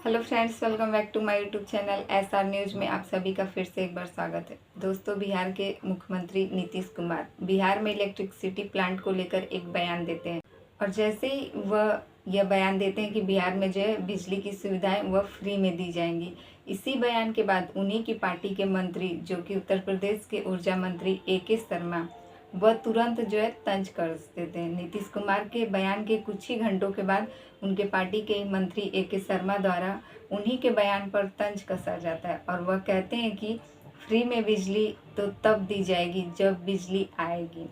Hello friends, welcome back to my YouTube channel SR news में आप सभी का फिर से एक बार स्वागत है। दोस्तों, बिहार के मुख्यमंत्री नीतीश कुमार बिहार में इलेक्ट्रिसिटी प्लांट को लेकर एक बयान देते हैं और जैसे ही वह यह बयान देते हैं कि बिहार में जो है बिजली की सुविधाएं वह फ्री में दी जाएंगी। इसी बयान के बाद उन्हीं की पार्टी के मंत्री जो कि उत्तर प्रदेश के ऊर्जा मंत्री AK शर्मा वह तुरंत जो है तंज कस देते हैं। नीतीश कुमार के बयान के कुछ ही घंटों के बाद उनके पार्टी के मंत्री AK शर्मा द्वारा उन्हीं के बयान पर तंज कसा जाता है और वह कहते हैं कि फ्री में बिजली तो तब दी जाएगी जब बिजली आएगी।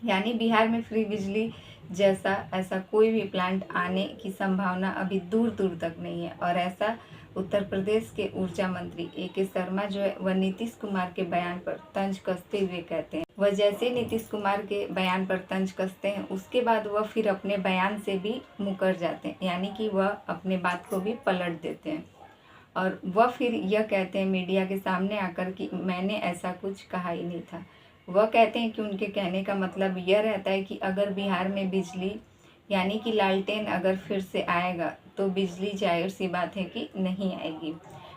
यानी बिहार में फ्री बिजली जैसा ऐसा कोई भी प्लांट आने की संभावना अभी दूर दूर तक नहीं है। और ऐसा उत्तर प्रदेश के ऊर्जा मंत्री AK शर्मा जो है वह नीतीश कुमार के बयान पर तंज कसते हुए कहते हैं। वह जैसे नीतीश कुमार के बयान पर तंज कसते हैं उसके बाद वह फिर अपने बयान से भी मुकर जाते हैं, यानी कि वह अपने बात को भी पलट देते हैं और वह फिर यह कहते हैं मीडिया के सामने आकर कि मैंने ऐसा कुछ कहा ही नहीं था। वह कहते हैं कि उनके कहने का मतलब यह रहता है कि अगर बिहार में बिजली यानी कि लालटेन अगर फिर से आएगा तो बिजली जाहिर सी बात है कि नहीं आएगी।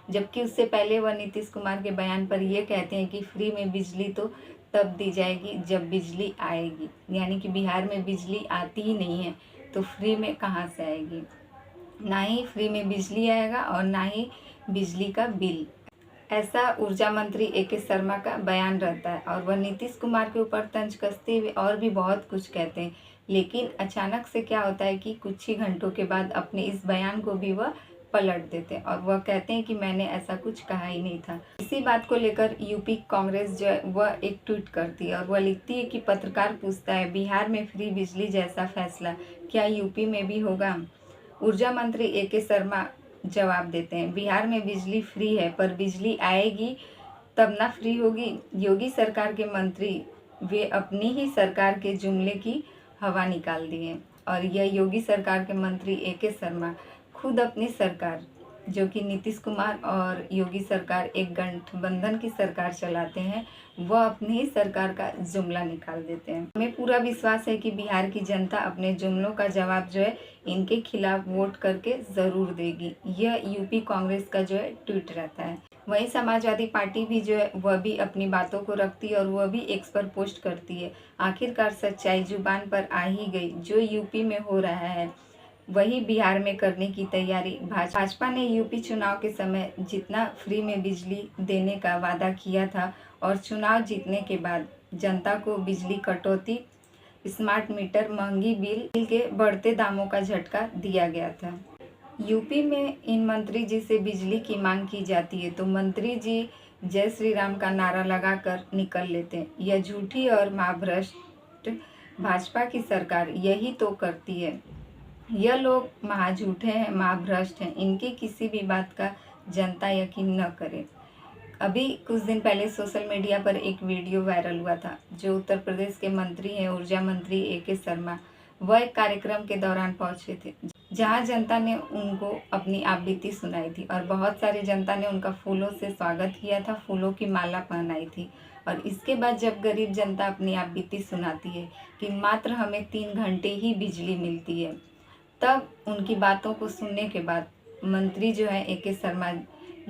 जबकि उससे पहले वह नीतीश कुमार के बयान पर यह कहते हैं कि फ्री में बिजली तो तब दी जाएगी जब बिजली आएगी। यानी कि बिहार में बिजली आती ही नहीं है तो फ्री में कहाँ से आएगी। ना ही फ्री में बिजली आएगा और ना ही बिजली का बिल। ऐसा ऊर्जा मंत्री AK शर्मा का बयान रहता है और वह नीतीश कुमार के ऊपर तंज कसते हुए और भी बहुत कुछ कहते हैं। लेकिन अचानक से क्या होता है कि कुछ ही घंटों के बाद अपने इस बयान को भी वह पलट देते हैं और वह कहते हैं कि मैंने ऐसा कुछ कहा ही नहीं था। इसी बात को लेकर यूपी कांग्रेस जो है वह एक ट्वीट करती है और वह लिखती है कि पत्रकार पूछता है, बिहार में फ्री बिजली जैसा फैसला क्या यूपी में भी होगा? ऊर्जा मंत्री AK शर्मा जवाब देते हैं, बिहार में बिजली फ्री है पर बिजली आएगी तब ना फ्री होगी। योगी सरकार के मंत्री वे अपनी ही सरकार के जुमले की हवा निकाल दिए और यह योगी सरकार के मंत्री AK शर्मा खुद अपनी सरकार जो कि नीतीश कुमार और योगी सरकार एक गठबंधन की सरकार चलाते हैं, वह अपनी ही सरकार का जुमला निकाल देते हैं। हमें पूरा विश्वास है कि बिहार की जनता अपने जुमलों का जवाब जो है इनके खिलाफ वोट करके ज़रूर देगी। यह यूपी कांग्रेस का जो है ट्वीट रहता है। वहीं समाजवादी पार्टी भी जो है वह भी अपनी बातों को रखती है और वह भी X पर पोस्ट करती है, आखिरकार सच्चाई जुबान पर आ ही गई। जो यूपी में हो रहा है वही बिहार में करने की तैयारी। भाजपा ने यूपी चुनाव के समय जितना फ्री में बिजली देने का वादा किया था और चुनाव जीतने के बाद जनता को बिजली कटौती, स्मार्ट मीटर, महंगी बिल के बढ़ते दामों का झटका दिया गया था। यूपी में इन मंत्री जी से बिजली की मांग की जाती है तो मंत्री जी जय श्री राम का नारा लगाकर निकल लेते हैं। यह झूठी और महाभ्रष्ट भाजपा की सरकार यही तो करती है। यह लोग महाझूठे हैं, महाभ्रष्ट हैं, इनकी किसी भी बात का जनता यकीन न करे। अभी कुछ दिन पहले सोशल मीडिया पर एक वीडियो वायरल हुआ था जो उत्तर प्रदेश के मंत्री हैं ऊर्जा मंत्री AK शर्मा। वह एक कार्यक्रम के दौरान पहुंचे थे जहां जनता ने उनको अपनी आपबीती सुनाई थी और बहुत सारी जनता ने उनका फूलों से स्वागत किया था, फूलों की माला पहनाई थी। और इसके बाद जब गरीब जनता अपनी आपबीती सुनाती है कि मात्र हमें 3 घंटे ही बिजली मिलती है, तब उनकी बातों को सुनने के बाद मंत्री जो है AK शर्मा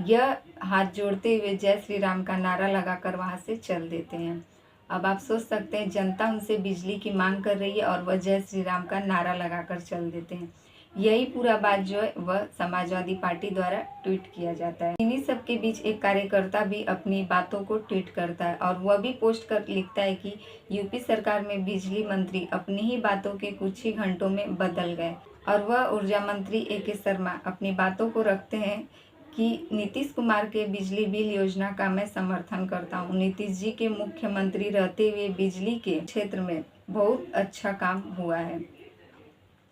यह हाथ जोड़ते हुए जय श्री राम का नारा लगाकर वहां से चल देते हैं। अब आप सोच सकते हैं जनता उनसे बिजली की मांग कर रही है और वह जय श्री राम का नारा लगाकर चल देते हैं। यही पूरा बात जो है वह समाजवादी पार्टी द्वारा ट्वीट किया जाता है। इन्हीं सब के बीच एक कार्यकर्ता भी अपनी बातों को ट्वीट करता है और वह भी पोस्ट कर लिखता है कि यूपी सरकार में बिजली मंत्री अपनी ही बातों के कुछ ही घंटों में बदल गए। और वह ऊर्जा मंत्री AK शर्मा अपनी बातों को रखते हैं कि नीतीश कुमार के बिजली बिल योजना का मैं समर्थन करता हूँ। नीतीश जी के मुख्यमंत्री रहते हुए बिजली के क्षेत्र में बहुत अच्छा काम हुआ है।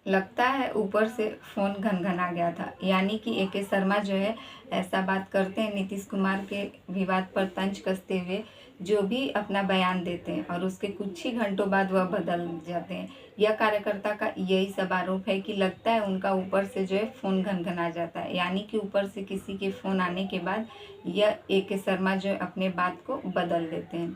लगता है ऊपर से फ़ोन घनघना गया था। यानी कि AK शर्मा जो है ऐसा बात करते हैं नीतीश कुमार के विवाद पर तंज कसते हुए जो भी अपना बयान देते हैं और उसके कुछ ही घंटों बाद वह बदल जाते हैं। यह कार्यकर्ता का यही सब आरोप है कि लगता है उनका ऊपर से जो है फ़ोन घनघना जाता है, यानी कि ऊपर से किसी के फ़ोन आने के बाद यह AK शर्मा जो है अपने बात को बदल देते हैं।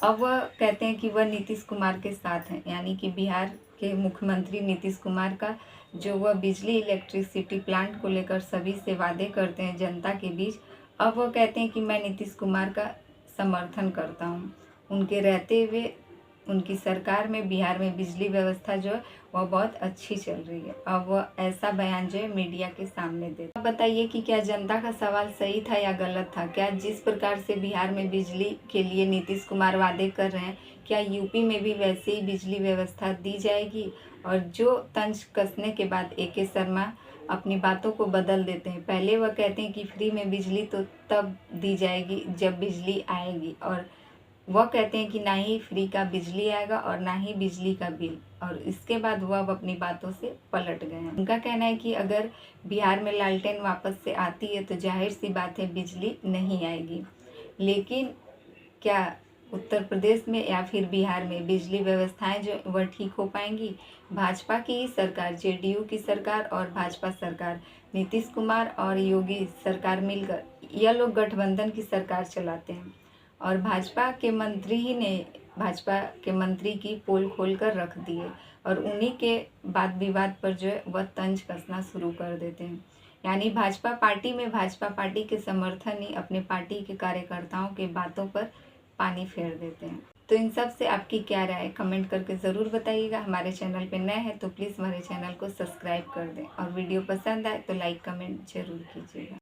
अब वह कहते हैं कि वह नीतीश कुमार के साथ हैं, यानी कि बिहार के मुख्यमंत्री नीतीश कुमार का जो वह बिजली इलेक्ट्रिसिटी प्लांट को लेकर सभी से वादे करते हैं जनता के बीच, अब वह कहते हैं कि मैं नीतीश कुमार का समर्थन करता हूँ। उनके रहते हुए उनकी सरकार में बिहार में बिजली व्यवस्था जो है वह बहुत अच्छी चल रही है। अब वह ऐसा बयान जो है मीडिया के सामने देते। अब बताइए कि क्या जनता का सवाल सही था या गलत था? क्या जिस प्रकार से बिहार में बिजली के लिए नीतीश कुमार वादे कर रहे हैं, क्या यूपी में भी वैसे ही बिजली व्यवस्था दी जाएगी? और जो तंज कसने के बाद AK शर्मा अपनी बातों को बदल देते हैं। पहले वह कहते हैं कि फ्री में बिजली तो तब दी जाएगी जब बिजली आएगी, और वह कहते हैं कि ना ही फ्री का बिजली आएगा और ना ही बिजली का बिल, और इसके बाद वह अब अपनी बातों से पलट गए हैं। उनका कहना है कि अगर बिहार में लालटेन वापस से आती है तो जाहिर सी बात है बिजली नहीं आएगी, लेकिन क्या उत्तर प्रदेश में या फिर बिहार में बिजली व्यवस्थाएं जो वह ठीक हो पाएंगी? भाजपा की ही सरकार, JDU की सरकार और भाजपा सरकार, नीतीश कुमार और योगी सरकार मिलकर यह लोग गठबंधन की सरकार चलाते हैं, और भाजपा के मंत्री की पोल खोल कर रख दिए, और उन्हीं के वाद विवाद पर जो है वह तंज कसना शुरू कर देते हैं। यानी भाजपा पार्टी के समर्थन ही अपने पार्टी के कार्यकर्ताओं के बातों पर पानी फेर देते हैं। तो इन सब से आपकी क्या राय है? कमेंट करके ज़रूर बताइएगा। हमारे चैनल पे नए हैं तो प्लीज़ हमारे चैनल को सब्सक्राइब कर दें, और वीडियो पसंद आए तो लाइक कमेंट ज़रूर कीजिएगा।